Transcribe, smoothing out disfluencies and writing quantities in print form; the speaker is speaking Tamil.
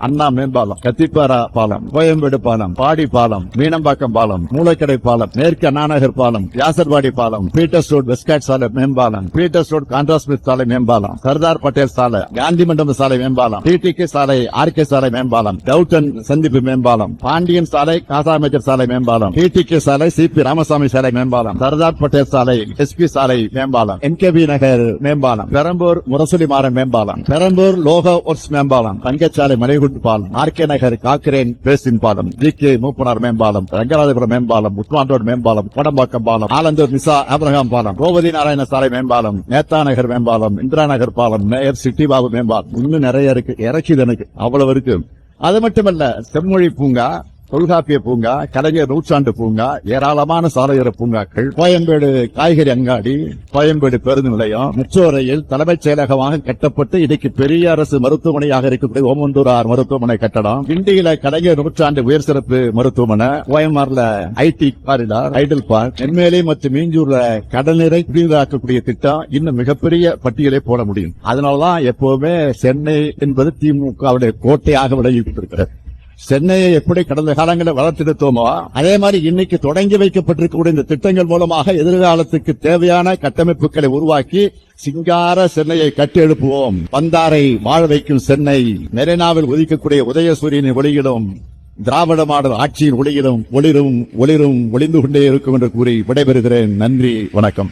அண்ணா மேம்பாலம், கத்திப்பாரா பாலம், கோயம்பேடு பாலம், பாடி பாலம், மீனம்பாக்கம் பாலம், மூலக்கடை பாலம், மேற்கு அண்ணாநகர் பாலம், யாசர்பாடி பாலம், பீட்டர்ஸ் ரோட் வெஸ்ட்காட் சாலை மேம்பாலம், பீட்டர்ஸ் ரோட் கான்ட்ராஸ்மித் சாலை மேம்பாலம், சர்தார் பட்டேல் சாலை, காந்தி மண்டபம் சாலை மேம்பாலம், டிடிகே சாலை, ஆர்கே சாலை மேம்பாலம், டவுட்டன் சந்திப்பு மேம்பாலம், பாண்டியன் சாலை, காசாமேஜர் சாலை மேம்பாலம், டிடிகே சாலை, சிபி ராமசாமி சாலை மேம்பாலம், சர்தார் பட்டேல் சாலை, எஸ்பி சாலை மேம்பாலம், என்கேபி நகர் மேம்பாலம், பெரம்பூர் முரசொலி மாறன் மேம்பாலம், பெரம்பூர் லோக ஒர்க்ஸ் மேம்பாலம், தங்கச்சாலை மலைகுண்டு பாலம், ஆர்கே நகர் காக்கிரேன் பேசின் பாலம், ஜிகே மூப்பனார் மேம்பாலம், ரங்கராஜபுரம் மேம்பாலம், முத்துவான் ரோடு மேம்பாலம், கொடம்பாக்கம் பாலம், ஆலந்தூர் நிசா ஆபிரகாம் பாலம், கோவதி நாராயண சாலை மேம்பாலம், நேதா நகர் மேம்பாலம், இந்திரா நகர் பாலம், மேயர் சிட்டி பாபு மேம்பாலம், இன்னும் நிறைய இருக்கு. இறக்கிது எனக்கு அவ்வளவு இருக்கு. அது மட்டுமல்ல, செம்மொழி பூங்கா, தொல்காப்பிய பூங்கா, கலைஞர் நூற்றாண்டு பூங்கா, ஏராளமான சாலையோர பூங்காக்கள், கோயம்பேடு காய்கறி அங்காடி, கோயம்பேடு பேருந்து நிலையம், மெட்ரோ ரயில் தலைமைச் செயலகமாக கட்டப்பட்டு இன்னைக்கு பெரிய அரசு மருத்துவமனையாக இருக்கக்கூடிய ஓமந்தூரார் மருத்துவமனை கட்டடம், கிண்டியில கலைஞர் நூற்றாண்டு உயர் சிறப்பு மருத்துவமனை, கோயம்பேடுல ID corridor, Idol park, Nenmeli மற்றும் மீஞ்சூர்ல கடல்நீரை குடிநீராக்கக்கூடிய திட்டம் இன்னும் மிகப்பெரிய பட்டியலை போட முடியும். அதனாலதான் எப்பவுமே சென்னை என்பது திமுகவுடைய கோட்டையாக விளங்கிவிட்டிருக்கிறது. சென்னையை எப்படி கடந்த காலங்களில் வளர்த்தெடுத்தோமோ அதே மாதிரி இன்னைக்கு தொடங்கி வைக்கப்பட்டிருக்கக்கூடிய இந்த திட்டங்கள் மூலமாக எதிர்காலத்துக்கு தேவையான கட்டமைப்புகளை உருவாக்கி சிங்கார சென்னையை கட்டி எழுப்புவோம். வந்தாரை வாழ வைக்கும் சென்னை, மெரினாவில் உதிக்கக்கூடிய உதயசூரியனின் ஒளியிலும் திராவிட மாடல் ஆட்சியின் ஒளியிலும் ஒளிரும் ஒளிரும் ஒளிந்து கொண்டே இருக்கும் என்று கூறி விடைபெறுகிறேன். நன்றி, வணக்கம்.